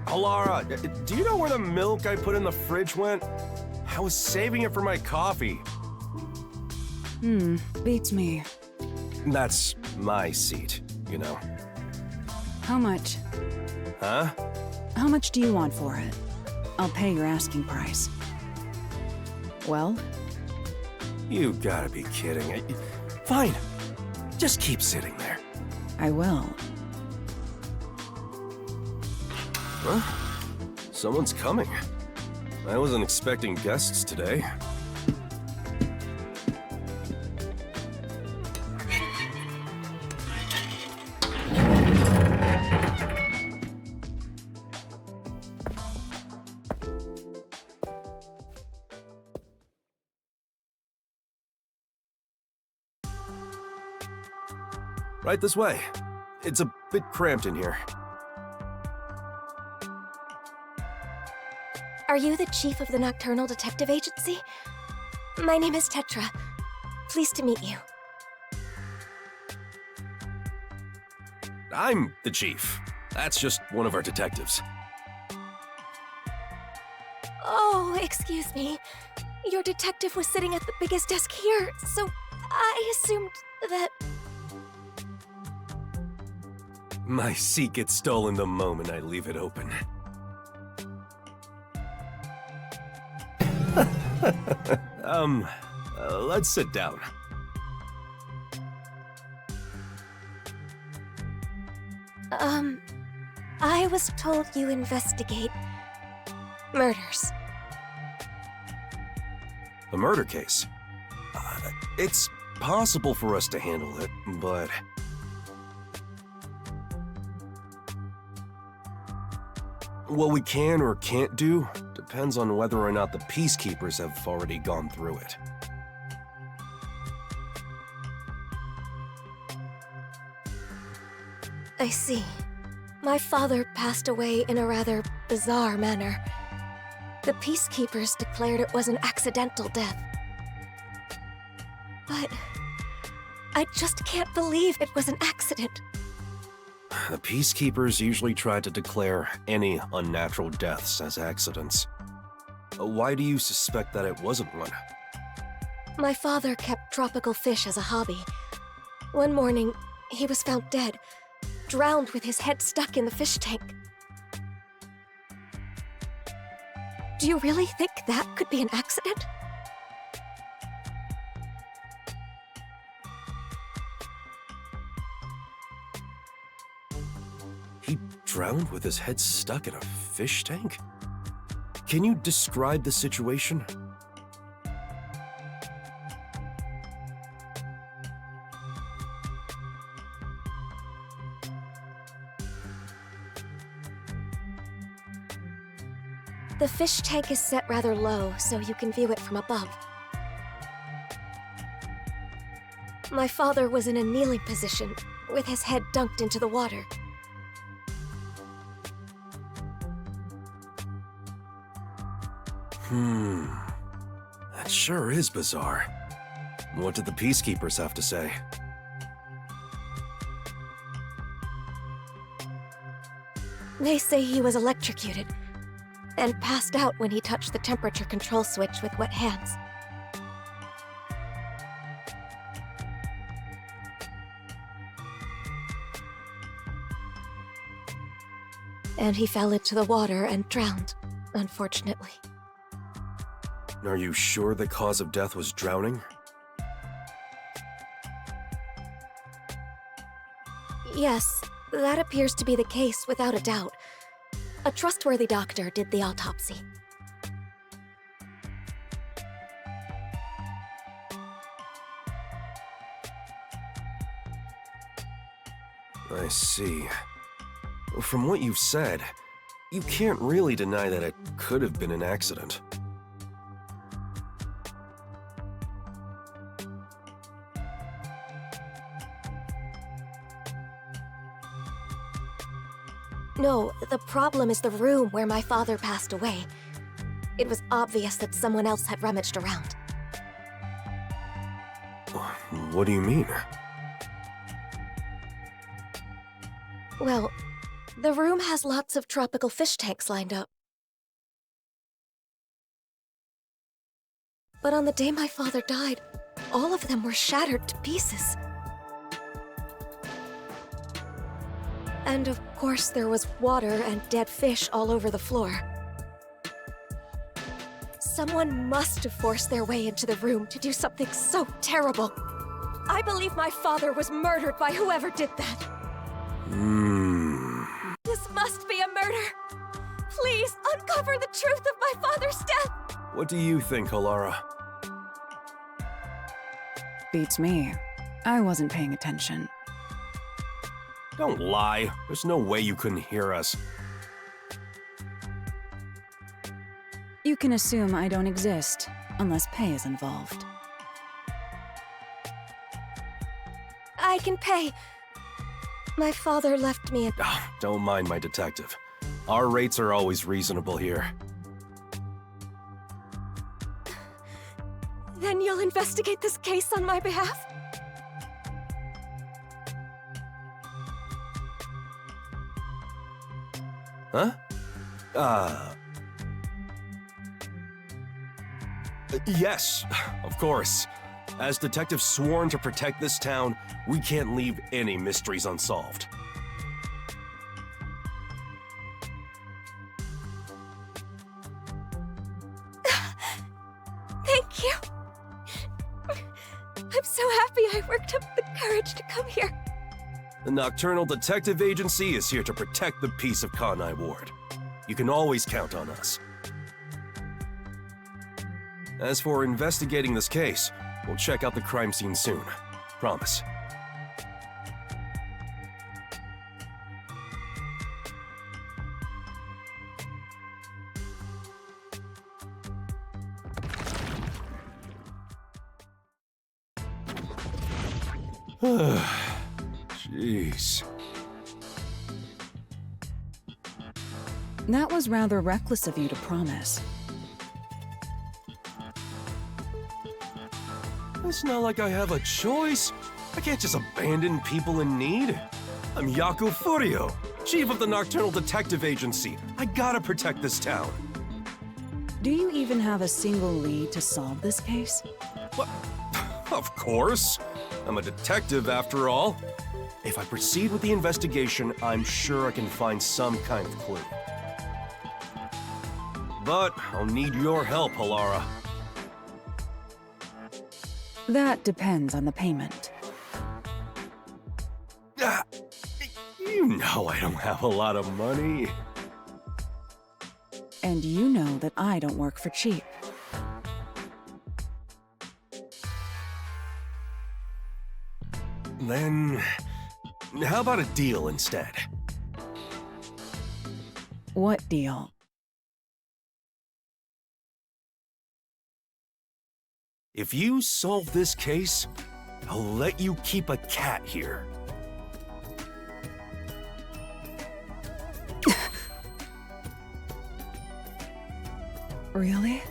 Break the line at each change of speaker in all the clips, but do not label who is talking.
Halara, do you know where the milk I put in the fridge went? I was saving it for my coffee.
Beats me.
That's my seat, you know.
How much?
Huh?
How much do you want for it? I'll pay your asking price. Well?
You gotta be kidding. Fine. Just keep sitting there.
I will.
Huh? Someone's coming. I wasn't expecting guests today. Right this way. It's a bit cramped in here.
Are you the chief of the Nocturnal Detective Agency? My name is Tetra. Pleased to meet you.
I'm the chief. That's just one of our detectives.
Oh, excuse me. Your detective was sitting at the biggest desk here, so I assumed that...
My seat gets stolen the moment I leave it open. Let's sit down.
I was told you investigate murders.
A murder case? It's possible for us to handle it, but... what we can or can't do depends on whether or not the peacekeepers have already gone through it.
I see. My father passed away in a rather bizarre manner. The peacekeepers declared it was an accidental death. But I just can't believe it was an accident.
The peacekeepers usually try to declare any unnatural deaths as accidents. Why do you suspect that it wasn't one?
My father kept tropical fish as a hobby. One morning, he was found dead, drowned with his head stuck in the fish tank. Do you really think that could be an accident?
He drowned with his head stuck in a fish tank? Can you describe the situation?
The fish tank is set rather low, so you can view it from above. My father was in a kneeling position, with his head dunked into the water.
That sure is bizarre. What did the peacekeepers have to say?
They say he was electrocuted, and passed out when he touched the temperature control switch with wet hands. And he fell into the water and drowned, unfortunately.
Are you sure the cause of death was drowning?
Yes, that appears to be the case without a doubt. A trustworthy doctor did the autopsy.
I see. From what you've said, you can't really deny that it could have been an accident.
No, the problem is the room where my father passed away. It was obvious that someone else had rummaged around.
What do you mean?
Well, The room has lots of tropical fish tanks lined up. But on the day my father died, all of them were shattered to pieces. And of course, there was water and dead fish all over the floor. Someone must have forced their way into the room to do something so terrible. I believe my father was murdered by whoever did that. This must be a murder. Please uncover the truth of my father's death.
What do you think, Halara?
Beats me. I wasn't paying attention.
Don't lie. There's no way you couldn't hear us.
You can assume I don't exist, unless pay is involved.
I can pay. My father left me a...
Ah, don't mind my detective. Our rates are always reasonable here.
Then you'll investigate this case on my behalf?
Huh? Yes, of course. As detectives sworn to protect this town, we can't leave any mysteries unsolved.
Thank you. I'm so happy I worked up the courage to come here.
The Nocturnal Detective Agency is here to protect the peace of Kanai Ward. You can always count on us. As for investigating this case, we'll check out the crime scene soon. Promise. Jeez.
That was rather reckless of you to promise.
It's not like I have a choice. I can't just abandon people in need. I'm Yaku Furio, chief of the Nocturnal Detective Agency. I gotta protect this town.
Do you even have a single lead to solve this case?
What? Of course. I'm a detective after all. If I proceed with the investigation, I'm sure I can find some kind of clue. But I'll need your help, Halara.
That depends on the payment.
Ah, you know I don't have a lot of money.
And you know that I don't work for cheap.
Then, how about a deal instead?
What deal?
If you solve this case, I'll let you keep a cat here.
Really?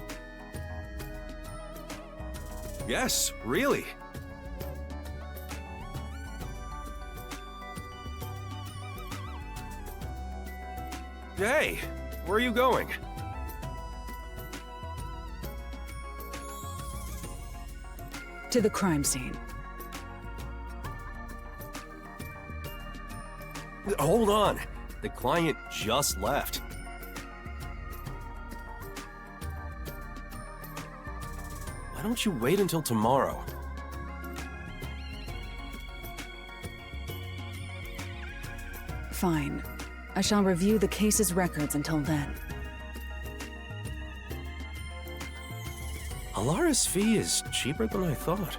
Yes, really. Hey, where are you going?
To the crime scene.
Hold on. The client just left. Why don't you wait until tomorrow?
Fine. I shall review the case's records until then.
Halara's fee is cheaper than I thought.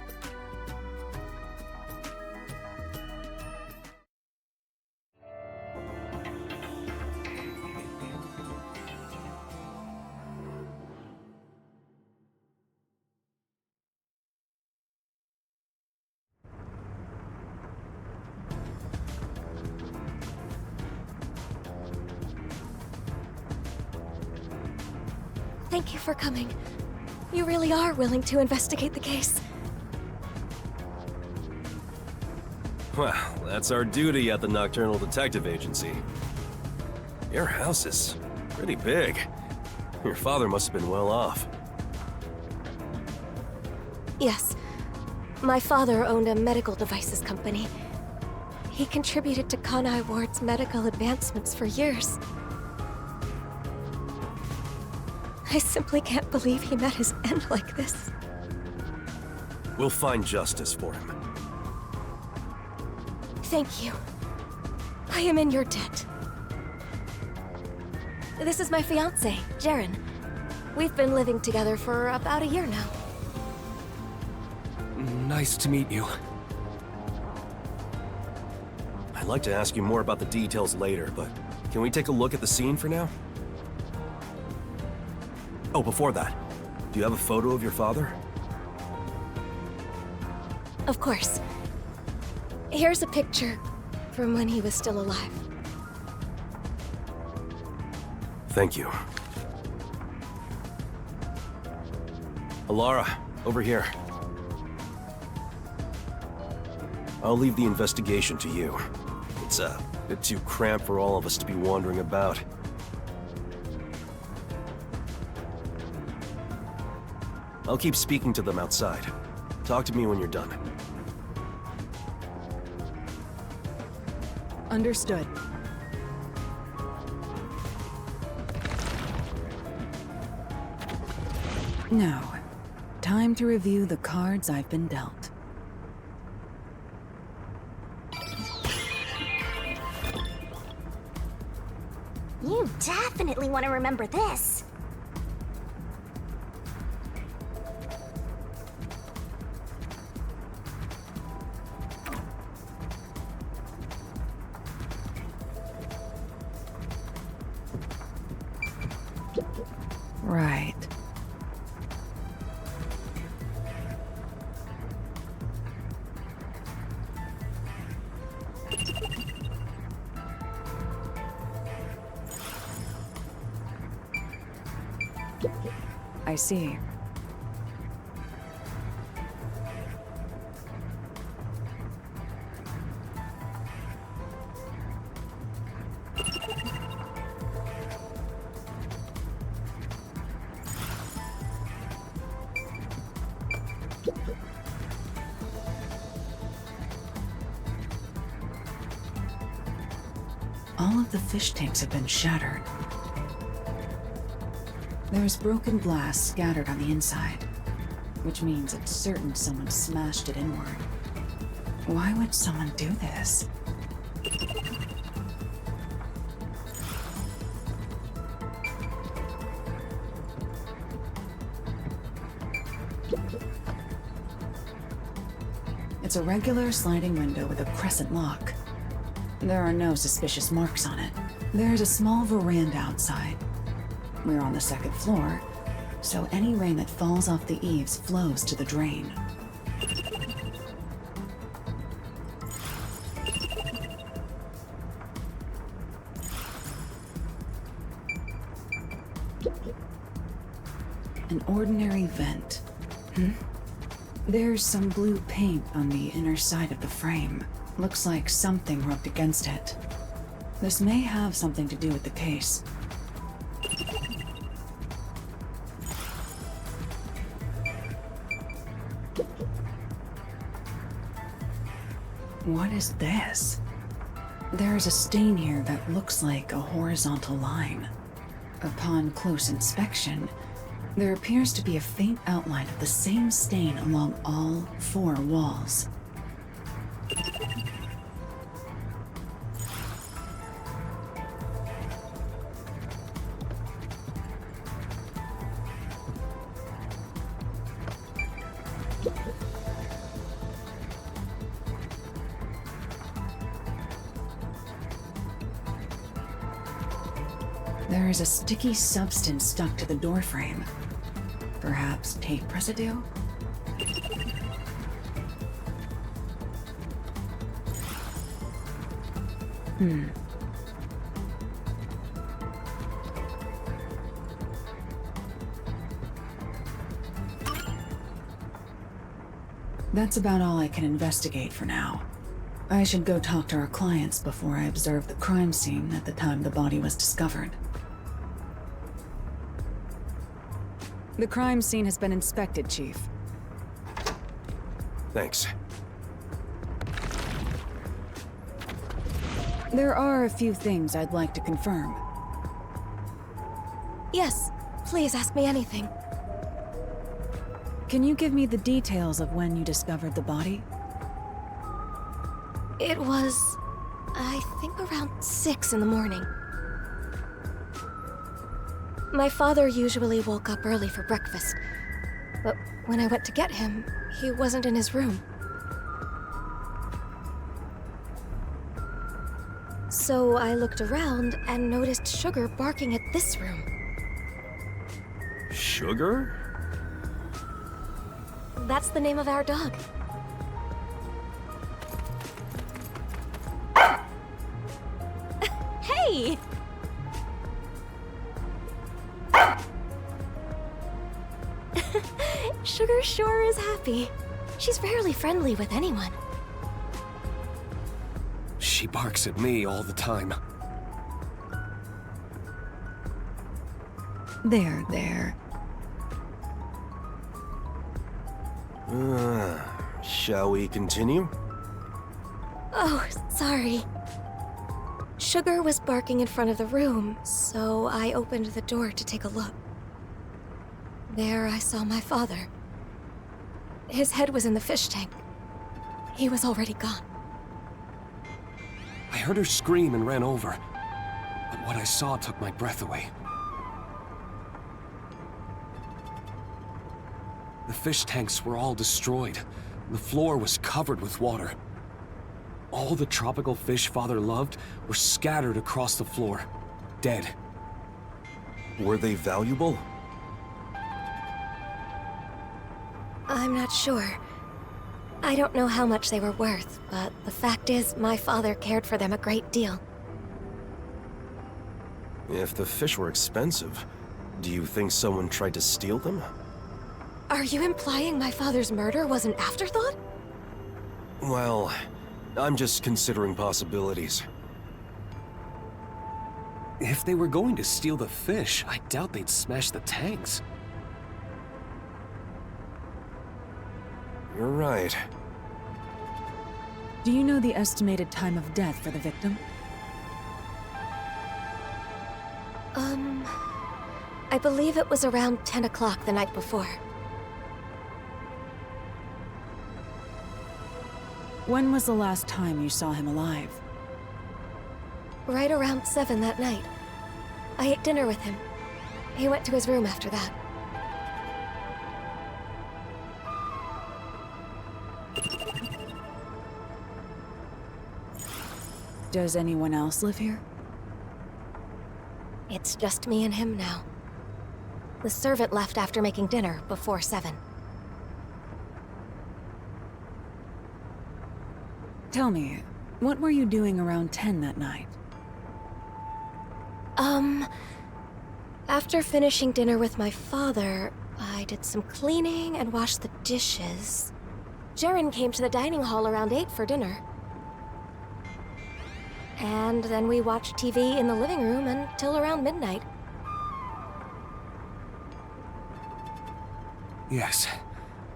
Thank you for coming. You really are willing to investigate the case.
Well, that's our duty at the Nocturnal Detective Agency. Your house is pretty big. Your father must have been well off.
Yes. My father owned a medical devices company. He contributed to Kanai Ward's medical advancements for years. I simply can't believe he met his end like this.
We'll find justice for him.
Thank you. I am in your debt. This is my fiancé, Jaren. We've been living together for about a year now.
Nice to meet you.
I'd like to ask you more about the details later, but can we take a look at the scene for now? Oh, before that, do you have a photo of your father?
Of course. Here's a picture from when he was still alive.
Thank you. Halara, over here. I'll leave the investigation to you. It's a bit too cramped for all of us to be wandering about. I'll keep speaking to them outside. Talk to me when you're done.
Understood. Now, time to review the cards I've been dealt.
You definitely want to remember this.
Right. I see. All of the fish tanks have been shattered. There's broken glass scattered on the inside, which means it's certain someone smashed it inward. Why would someone do this? It's a regular sliding window with a crescent lock. There are no suspicious marks on it. There's a small veranda outside. We're on the second floor, so any rain that falls off the eaves flows to the drain. An ordinary vent. There's some blue paint on the inner side of the frame. Looks like something rubbed against it. This may have something to do with the case. What is this? There's a stain here that looks like a horizontal line. Upon close inspection, there appears to be a faint outline of the same stain along all 4 walls. There is a sticky substance stuck to the doorframe. Perhaps tape residue? That's about all I can investigate for now. I should go talk to our clients before I observe the crime scene at the time the body was discovered. The crime scene has been inspected, Chief.
Thanks.
There are a few things I'd like to confirm.
Yes, please ask me anything.
Can you give me the details of when you discovered the body?
It was, I think, around 6 in the morning. My father usually woke up early for breakfast, but when I went to get him, he wasn't in his room. So I looked around and noticed Sugar barking at this room.
Sugar?
That's the name of our dog. Hey! Sugar sure is happy. She's rarely friendly with anyone.
She barks at me all the time.
There.
Shall we continue?
Oh, sorry. Sugar was barking in front of the room, so I opened the door to take a look. There I saw my father. His head was in the fish tank. He was already gone.
I heard her scream and ran over, but what I saw took my breath away. The fish tanks were all destroyed. The floor was covered with water. All the tropical fish Father loved were scattered across the floor, dead.
Were they valuable?
I'm not sure. I don't know how much they were worth, but the fact is, my father cared for them a great deal.
If the fish were expensive, do you think someone tried to steal them?
Are you implying my father's murder was an afterthought?
Well, I'm just considering possibilities.
If they were going to steal the fish, I doubt they'd smash the tanks.
You're right.
Do you know the estimated time of death for the victim?
I believe it was around 10 o'clock the night before.
When was the last time you saw him alive?
Right around 7 that night. I ate dinner with him. He went to his room after that.
Does anyone else live here?
It's just me and him now. The servant left after making dinner before 7.
Tell me, what were you doing around 10 that night?
After finishing dinner with my father, I did some cleaning and washed the dishes. Jaren came to the dining hall around 8 for dinner. And then we watched TV in the living room until around midnight.
Yes,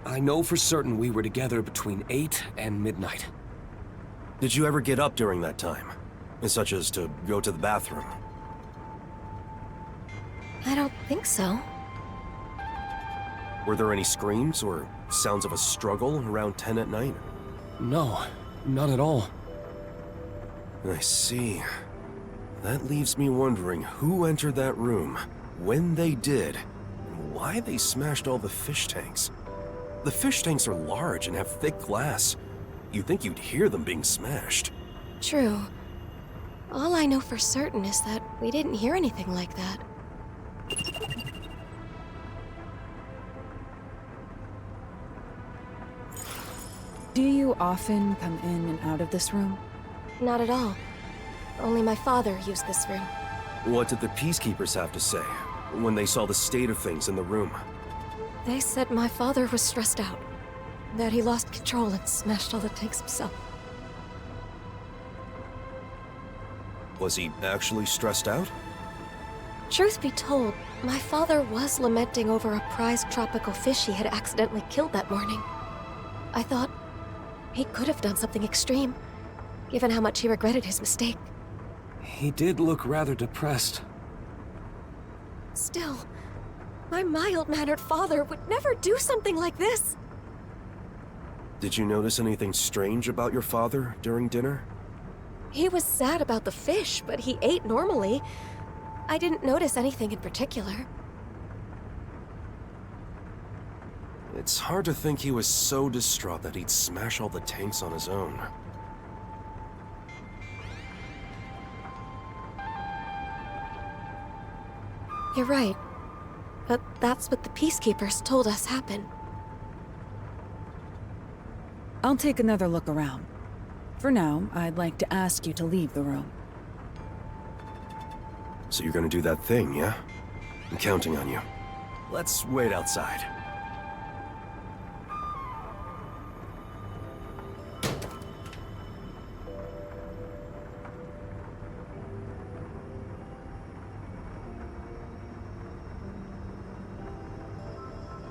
I know for certain we were together between 8 and midnight.
Did you ever get up during that time? Such as to go to the bathroom?
I don't think so.
Were there any screams or sounds of a struggle around 10 at night?
No, not at all.
I see. That leaves me wondering who entered that room, when they did, and why they smashed all the fish tanks. The fish tanks are large and have thick glass. You'd think you'd hear them being smashed.
True. All I know for certain is that we didn't hear anything like that.
Do you often come in and out of this room?
Not at all. Only my father used this room.
What did the peacekeepers have to say when they saw the state of things in the room?
They said my father was stressed out. That he lost control and smashed all the tanks himself.
Was he actually stressed out?
Truth be told, my father was lamenting over a prized tropical fish he had accidentally killed that morning. I thought he could have done something extreme, given how much he regretted his mistake.
He did look rather depressed.
Still, my mild-mannered father would never do something like this.
Did you notice anything strange about your father during dinner?
He was sad about the fish, but he ate normally. I didn't notice anything in particular.
It's hard to think he was so distraught that he'd smash all the tanks on his own.
You're right. But that's what the Peacekeepers told us happened.
I'll take another look around. For now, I'd like to ask you to leave the room.
So you're gonna do that thing, yeah? I'm counting on you. Let's wait outside.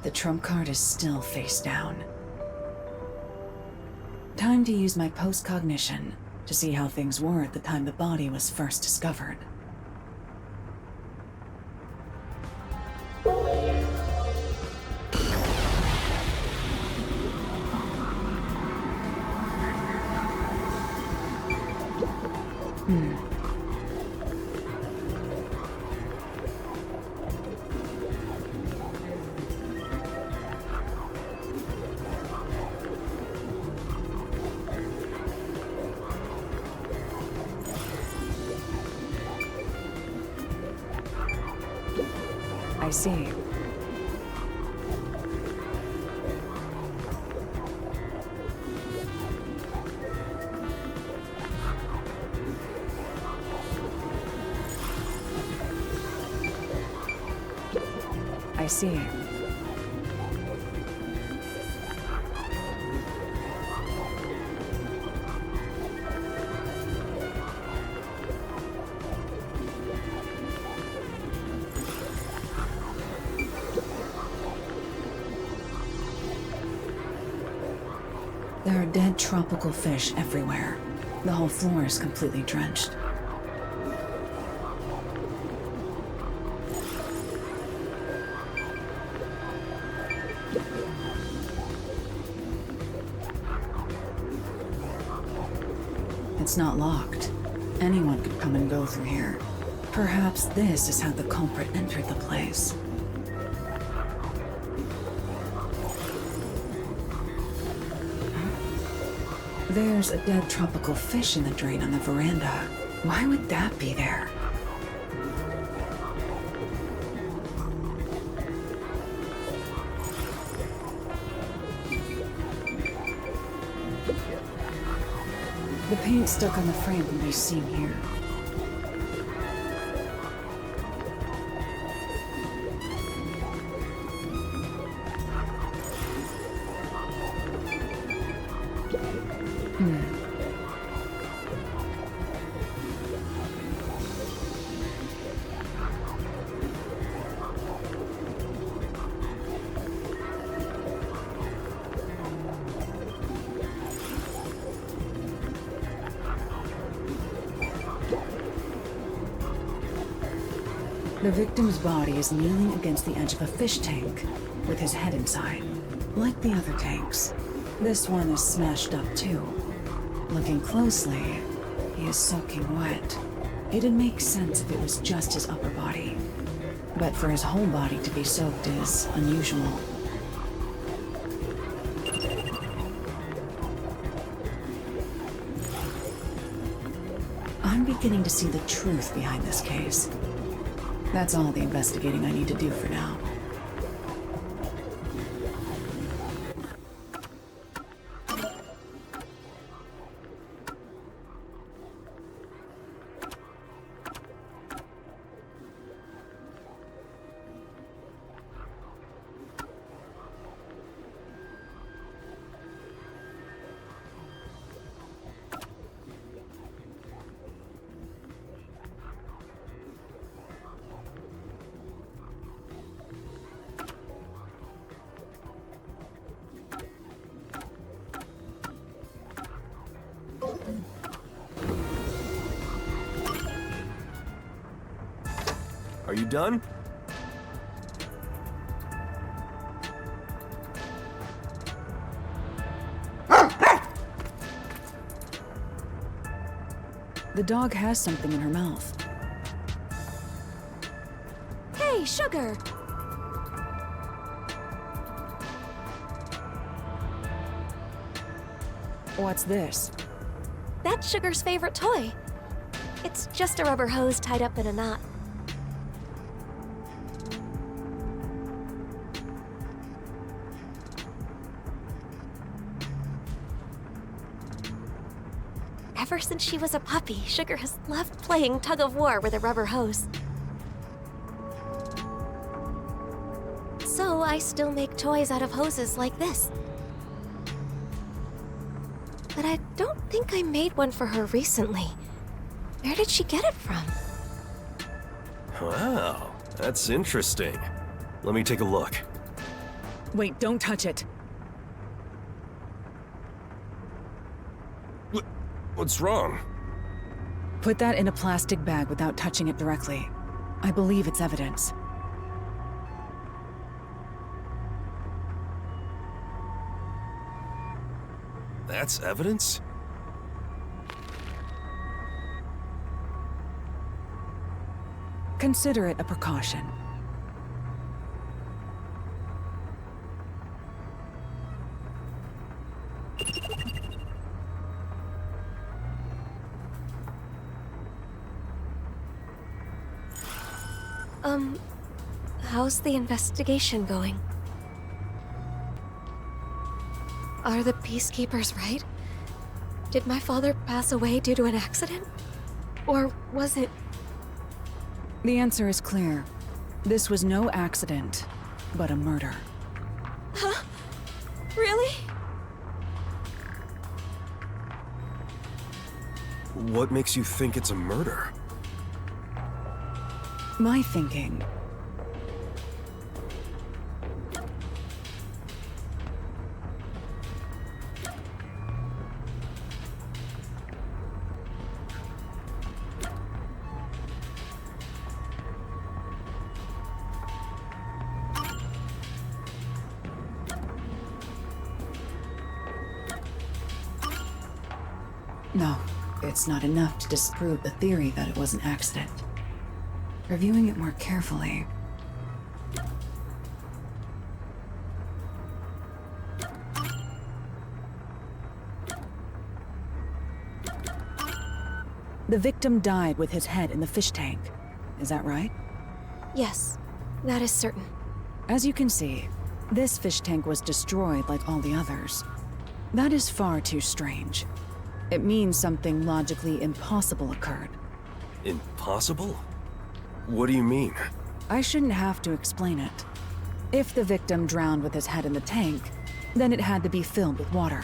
The trump card is still face down. Time to use my post-cognition to see how things were at the time the body was first discovered. I see. I see. There are dead tropical fish everywhere. The whole floor is completely drenched. It's not locked. Anyone could come and go through here. Perhaps this is how the culprit entered the place. There's a dead tropical fish in the drain on the veranda. Why would that be there? The paint stuck on the frame can be seen here. The victim's body is kneeling against the edge of a fish tank, with his head inside. Like the other tanks, this one is smashed up too. Looking closely, he is soaking wet. It'd make sense if it was just his upper body. But for his whole body to be soaked is unusual. I'm beginning to see the truth behind this case. That's all the investigating I need to do for now.
Are you done?
The dog has something in her mouth.
Hey, Sugar!
What's this?
That's Sugar's favorite toy. It's just a rubber hose tied up in a knot. Ever since she was a puppy, Sugar has loved playing tug-of-war with a rubber hose. So I still make toys out of hoses like this. But I don't think I made one for her recently. Where did she get it from?
Wow, that's interesting. Let me take a look.
Wait, don't touch it.
What's wrong?
Put that in a plastic bag without touching it directly. I believe it's evidence.
That's evidence?
Consider it a precaution.
How's the investigation going? Are the peacekeepers right? Did my father pass away due to an accident? Or was it...
The answer is clear. This was no accident, but a murder.
Huh? Really?
What makes you think it's a murder?
My thinking. No, it's not enough to disprove the theory that it was an accident. Reviewing it more carefully. The victim died with his head in the fish tank. Is that right?
Yes, that is certain.
As you can see, this fish tank was destroyed like all the others. That is far too strange. It means something logically impossible occurred.
Impossible? What do you mean?
I shouldn't have to explain it. If the victim drowned with his head in the tank, then it had to be filled with water.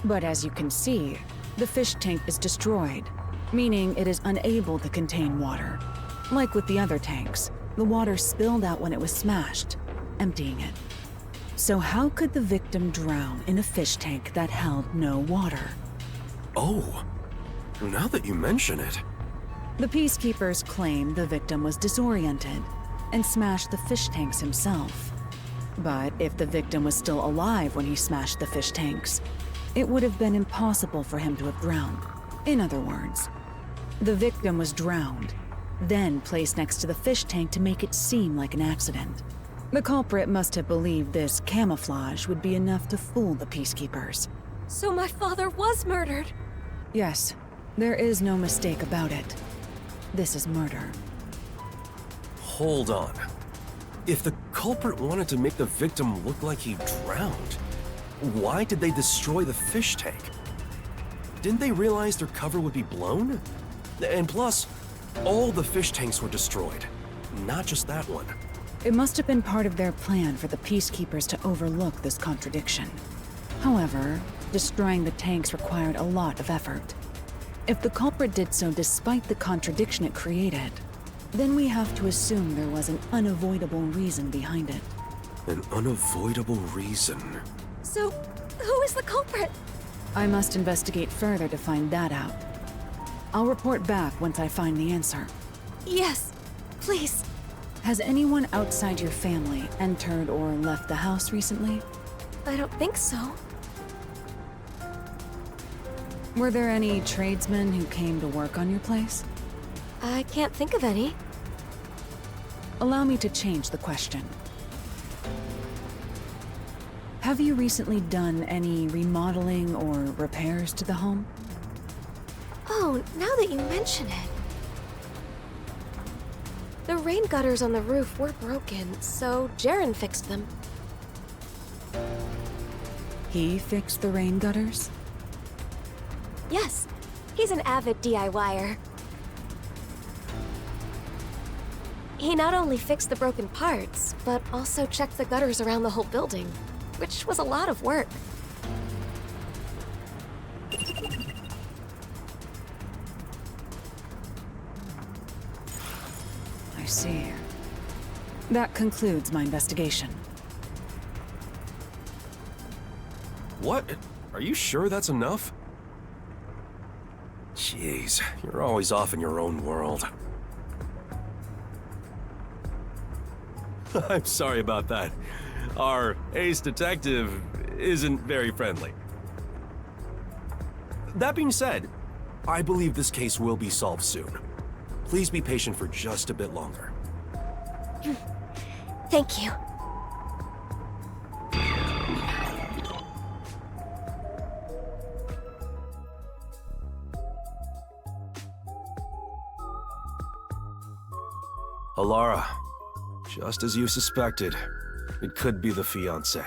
But as you can see, the fish tank is destroyed, meaning it is unable to contain water. Like with the other tanks, the water spilled out when it was smashed, emptying it. So how could the victim drown in a fish tank that held no water?
Oh, now that you mention it.
The peacekeepers claim the victim was disoriented and smashed the fish tanks himself. But if the victim was still alive when he smashed the fish tanks, it would have been impossible for him to have drowned. In other words, the victim was drowned, then placed next to the fish tank to make it seem like an accident. The culprit must have believed this camouflage would be enough to fool the peacekeepers.
So my father was murdered?
Yes, there is no mistake about it. This is murder.
Hold on. If the culprit wanted to make the victim look like he drowned, why did they destroy the fish tank? Didn't they realize their cover would be blown? And plus, all the fish tanks were destroyed, not just that one.
It must have been part of their plan for the peacekeepers to overlook this contradiction. However, destroying the tanks required a lot of effort. If the culprit did so despite the contradiction it created, then we have to assume there was an unavoidable reason behind it.
An unavoidable reason.
So, who is the culprit?
I must investigate further to find that out. I'll report back once I find the answer.
Yes, please.
Has anyone outside your family entered or left the house recently?
I don't think so.
Were there any tradesmen who came to work on your place?
I can't think of any.
Allow me to change the question. Have you recently done any remodeling or repairs to the home?
Oh, now that you mention it. The rain gutters on the roof were broken, so Jaren fixed them.
He fixed the rain gutters?
Yes, he's an avid DIYer. He not only fixed the broken parts, but also checked the gutters around the whole building, which was a lot of work.
I see. That concludes my investigation.
What? Are you sure that's enough? Jeez, you're always off in your own world. I'm sorry about that. Our ace detective isn't very friendly. That being said, I believe this case will be solved soon. Please be patient for just a bit longer.
Thank you.
Halara, just as you suspected, it could be the fiancé.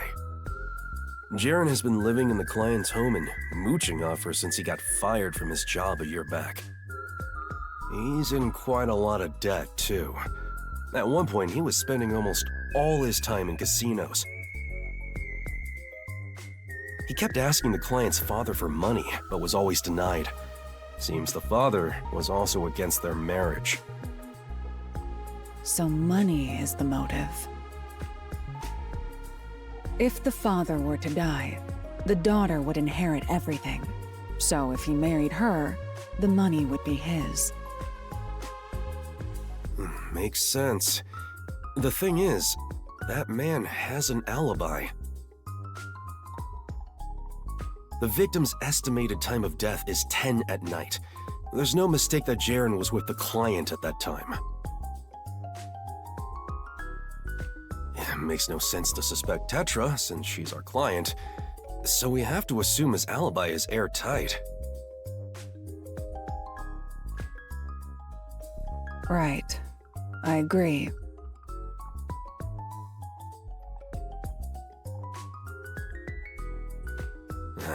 Jaren has been living in the client's home and mooching off her since he got fired from his job a year back. He's in quite a lot of debt, too. At one point, he was spending almost all his time in casinos. He kept asking the client's father for money, but was always denied. Seems the father was also against their marriage.
So money is the motive. If the father were to die, the daughter would inherit everything. So if he married her, the money would be his.
Makes sense. The thing is, that man has an alibi. The victim's estimated time of death is 10 at night. There's no mistake that Jaren was with the client at that time. It makes no sense to suspect Tetra, since she's our client, so we have to assume his alibi is airtight.
Right. I agree.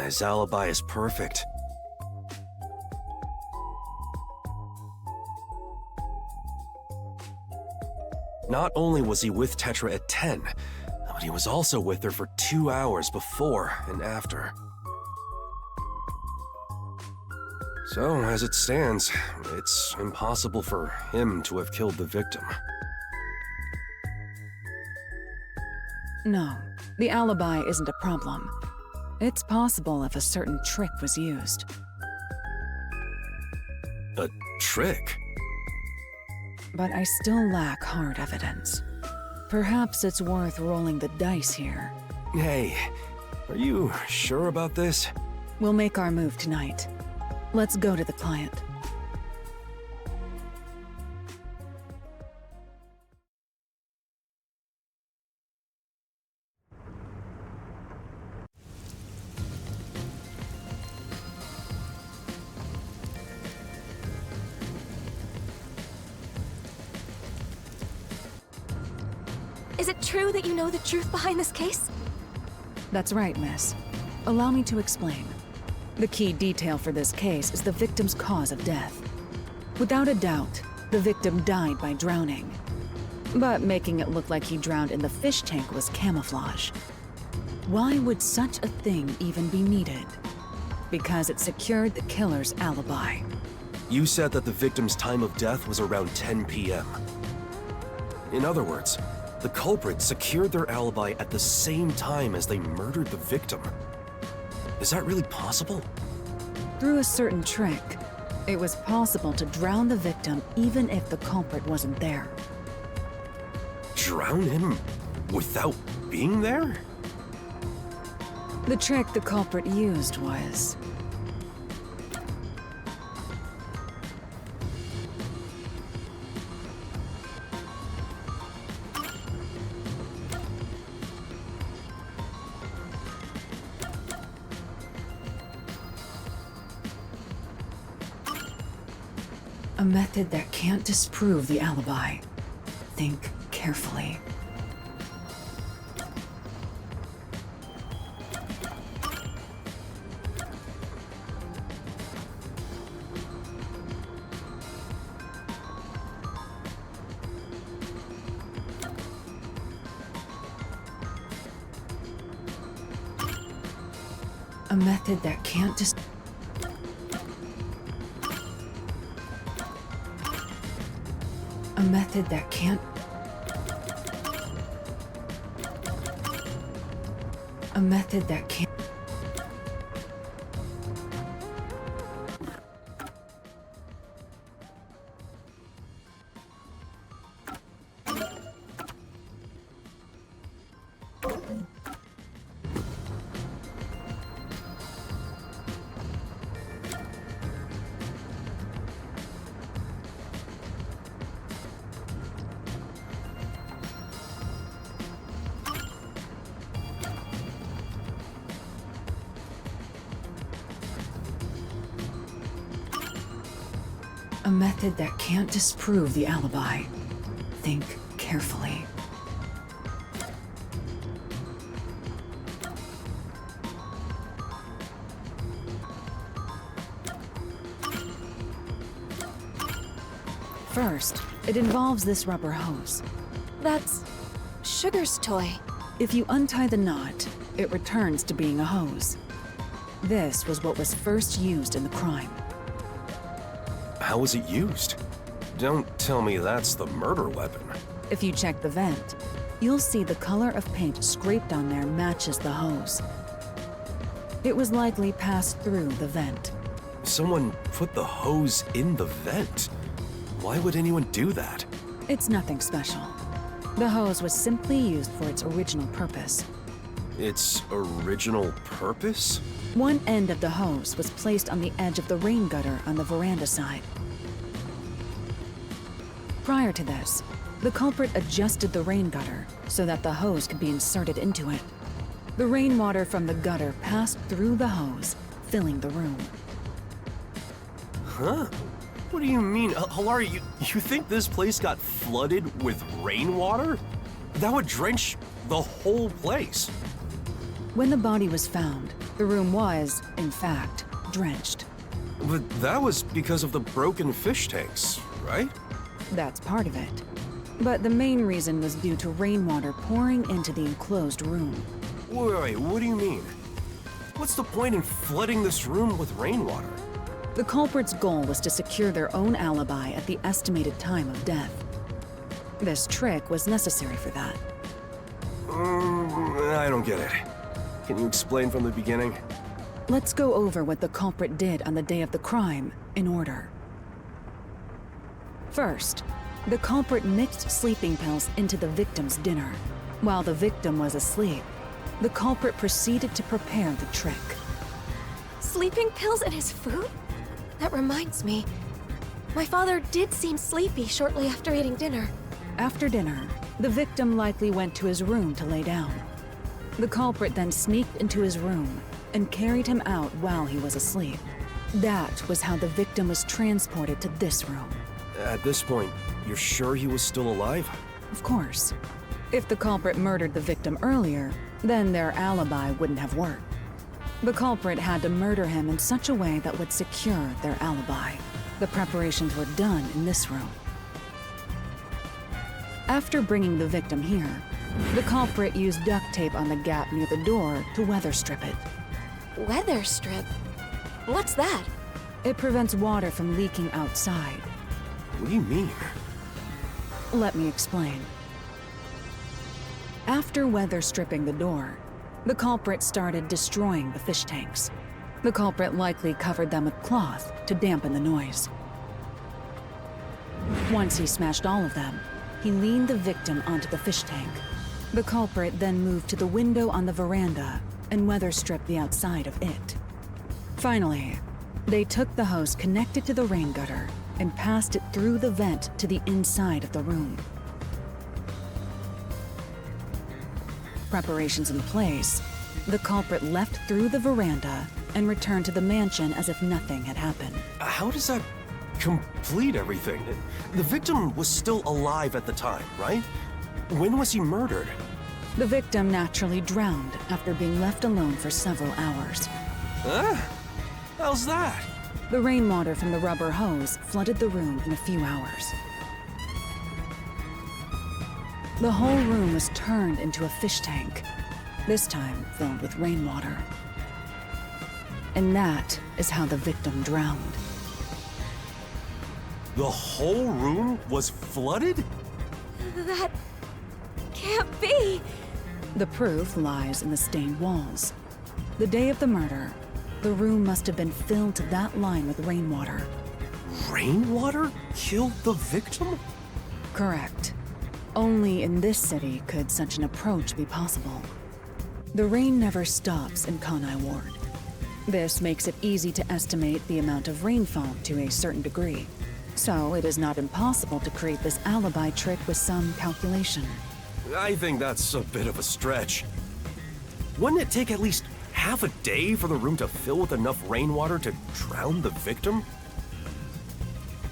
His alibi is perfect. Not only was he with Tetra at 10, but he was also with her for 2 hours before and after. So, as it stands, it's impossible for him to have killed the victim.
No, the alibi isn't a problem. It's possible if a certain trick was used.
A trick?
But I still lack hard evidence. Perhaps it's worth rolling the dice here.
Hey, are you sure about this?
We'll make our move tonight. Let's go to the client.
Is it true that you know the truth behind this case?
That's right, miss. Allow me to explain. The key detail for this case is the victim's cause of death. Without a doubt, the victim died by drowning. But making it look like he drowned in the fish tank was camouflage. Why would such a thing even be needed? Because it secured the killer's alibi.
You said that the victim's time of death was around 10 p.m. In other words, the culprit secured their alibi at the same time as they murdered the victim. Is that really possible?
Through a certain trick, it was possible to drown the victim even if the culprit wasn't there.
drown him without being there?
The trick the culprit used was... a method that can't disprove the alibi. Think carefully. A method that can't A method that can't... A method that can't... A method that can't disprove the alibi. Think carefully. First, it involves this rubber hose.
That's Sugar's toy.
If you untie the knot, it returns to being a hose. This was what was first used in the crime.
How was it used? Don't tell me that's the murder weapon.
If you check the vent, you'll see the color of paint scraped on there matches the hose. It was likely passed through the vent.
Someone put the hose in the vent. Why would anyone do that?
It's nothing special. The hose was simply used for its original purpose.
Its original purpose?
One end of the hose was placed on the edge of the rain gutter on the veranda side. Prior to this, the culprit adjusted the rain gutter so that the hose could be inserted into it. The rainwater from the gutter passed through the hose, filling the room.
Huh? What do you mean? Halara, you think this place got flooded with rainwater? That would drench the whole place.
When the body was found, the room was, in fact, drenched.
But that was because of the broken fish tanks, right?
That's part of it. But the main reason was due to rainwater pouring into the enclosed room.
Wait, what do you mean? What's the point in flooding this room with rainwater?
The culprit's goal was to secure their own alibi at the estimated time of death. This trick was necessary for that.
I don't get it. Can you explain from the beginning?
Let's go over what the culprit did on the day of the crime in order. First, the culprit mixed sleeping pills into the victim's dinner. While the victim was asleep, the culprit proceeded to prepare the trick.
Sleeping pills in his food? That reminds me. My father did seem sleepy shortly after eating dinner.
After dinner, the victim likely went to his room to lay down. The culprit then sneaked into his room and carried him out while he was asleep. That was how the victim was transported to this room.
At this point, you're sure he was still alive?
Of course. If the culprit murdered the victim earlier, then their alibi wouldn't have worked. The culprit had to murder him in such a way that would secure their alibi. The preparations were done in this room. After bringing the victim here, the culprit used duct tape on the gap near the door to weather strip it.
Weather strip? What's that?
It prevents water from leaking outside.
What do you mean?
Let me explain. After weather stripping the door, the culprit started destroying the fish tanks. The culprit likely covered them with cloth to dampen the noise. Once he smashed all of them, he leaned the victim onto the fish tank. The culprit then moved to the window on the veranda and weather stripped the outside of it. Finally, they took the hose connected to the rain gutter and passed it through the vent to the inside of the room. Preparations in place, the culprit left through the veranda and returned to the mansion as if nothing had happened.
How does that complete everything? The victim was still alive at the time, right? When was he murdered?
The victim naturally drowned after being left alone for several hours.
Huh? How's that?
The rainwater from the rubber hose flooded the room in a few hours. The whole room was turned into a fish tank, this time filled with rainwater. And that is how the victim drowned.
The whole room was flooded?
That can't be.
The proof lies in the stained walls. The day of the murder, the room must have been filled to that line with rainwater.
Rainwater killed the victim?
Correct. Only in this city could such an approach be possible. The rain never stops in Kanai Ward. This makes it easy to estimate the amount of rainfall to a certain degree. So it is not impossible to create this alibi trick with some calculation.
I think that's a bit of a stretch. Wouldn't it take at least half a day for the room to fill with enough rainwater to drown the victim?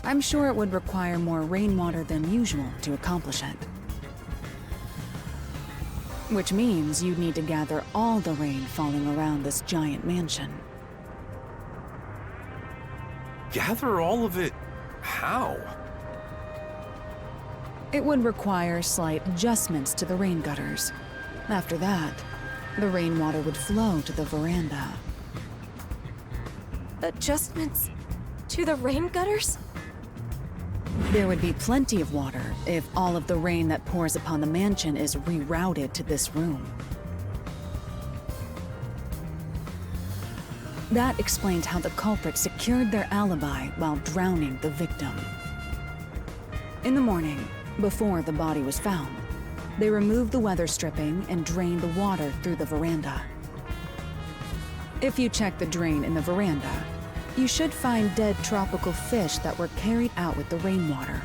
I'm sure it would require more rainwater than usual to accomplish it. Which means you'd need to gather all the rain falling around this giant mansion.
Gather all of it? How?
It would require slight adjustments to the rain gutters. After that, the rainwater would flow to the veranda.
Adjustments to the rain gutters?
There would be plenty of water if all of the rain that pours upon the mansion is rerouted to this room. That explains how the culprit secured their alibi while drowning the victim. In the morning, before the body was found, they removed the weather stripping and drained the water through the veranda. If you check the drain in the veranda, you should find dead tropical fish that were carried out with the rainwater.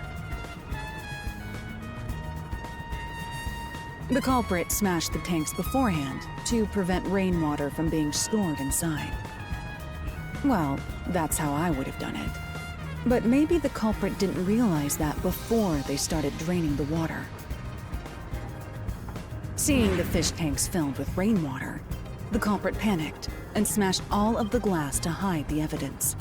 The culprit smashed the tanks beforehand to prevent rainwater from being stored inside. Well, that's how I would have done it. But maybe the culprit didn't realize that before they started draining the water. Seeing the fish tanks filled with rainwater, the culprit panicked and smashed all of the glass to hide the evidence.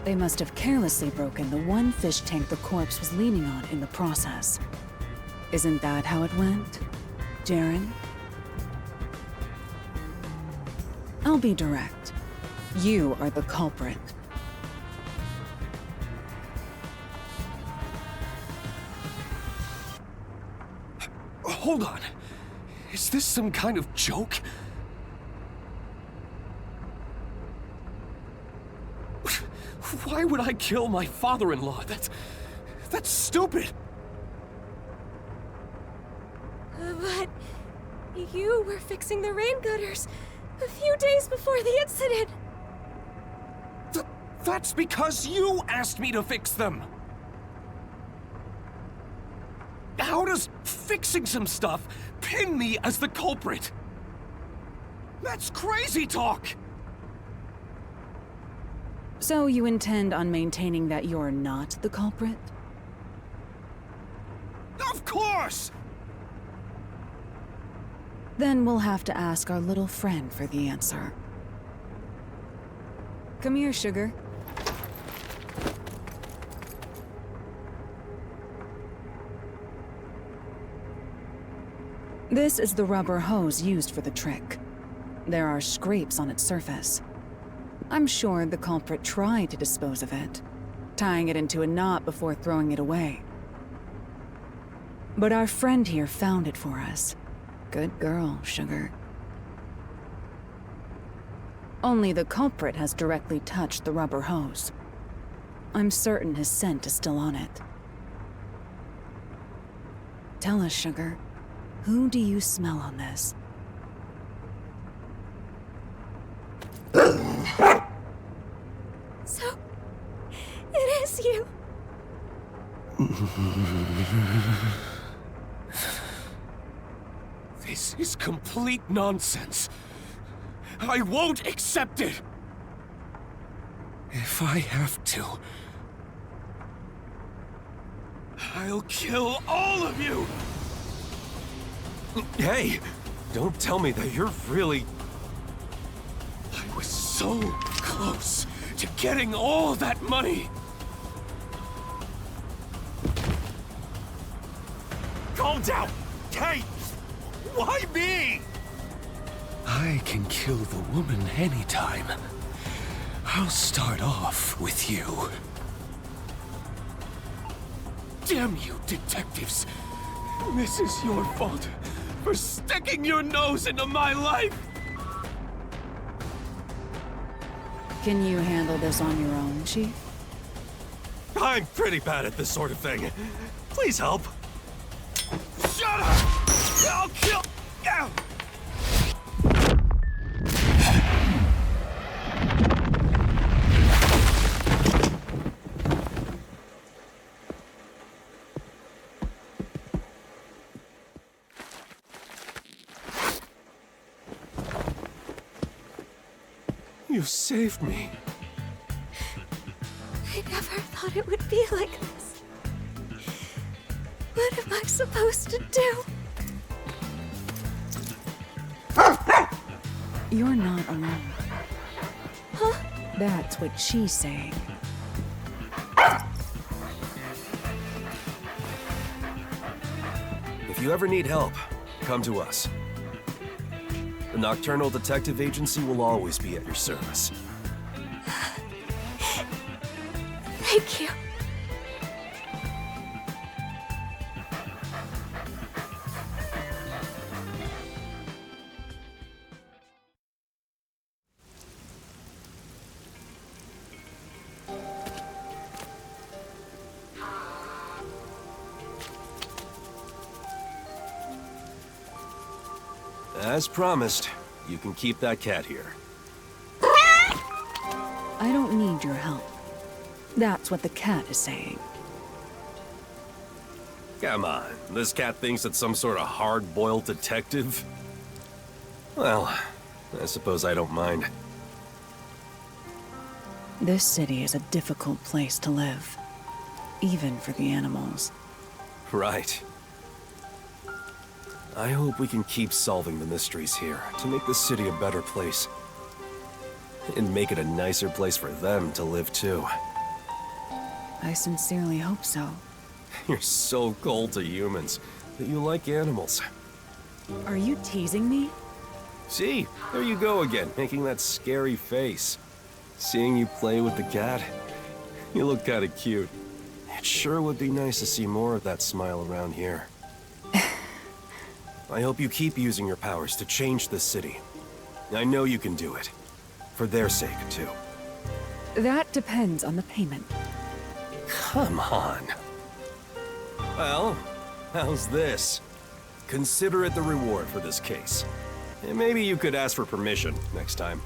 They must have carelessly broken the one fish tank the corpse was leaning on in the process. Isn't that how it went, Jaren? I'll be direct. You are the culprit.
Hold on. Is this some kind of joke? Why would I kill my father-in-law? That's stupid.
But you were fixing the rain gutters a few days before the incident.
That's because you asked me to fix them. How does fixing some stuff pin me as the culprit? That's crazy talk!
So you intend on maintaining that you're not the culprit?
Of course!
Then we'll have to ask our little friend for the answer. Come here, sugar. This is the rubber hose used for the trick. There are scrapes on its surface. I'm sure the culprit tried to dispose of it, tying it into a knot before throwing it away. But our friend here found it for us. Good girl, sugar. Only the culprit has directly touched the rubber hose. I'm certain his scent is still on it. Tell us, Sugar, who do you smell on this?
So, it is you.
This is complete nonsense. I won't accept it! If I have to, I'll kill all of you!
Hey, don't tell me that you're really...
I was so close to getting all that money!
Calm down! Hey! Why me?
I can kill the woman anytime. I'll start off with you. Damn you, detectives! This is your fault for sticking your nose into my life!
Can you handle this on your own, Chief?
I'm pretty bad at this sort of thing. Please help.
Shut up! I'll kill... Ow!
You saved me.
I never thought it would be like this. What am I supposed to do?
You're not alone.
Huh?
That's what she's saying.
If you ever need help, come to us. The Nocturnal Detective Agency will always be at your service.
Thank you.
As promised, you can keep that cat here.
I don't need your help. That's what the cat is saying.
Come on, this cat thinks it's some sort of hard-boiled detective? Well, I suppose I don't mind.
This city is a difficult place to live, even for the animals.
Right. I hope we can keep solving the mysteries here to make this city a better place. And make it a nicer place for them to live too.
I sincerely hope so.
You're so cold to humans that you like animals.
Are you teasing me?
See, there you go again, making that scary face. Seeing you play with the cat, you look kinda cute. It sure would be nice to see more of that smile around here. I hope you keep using your powers to change this city. I know you can do it. For their sake, too.
That depends on the payment.
Come on. Well, how's this? Consider it the reward for this case. And maybe you could ask for permission next time.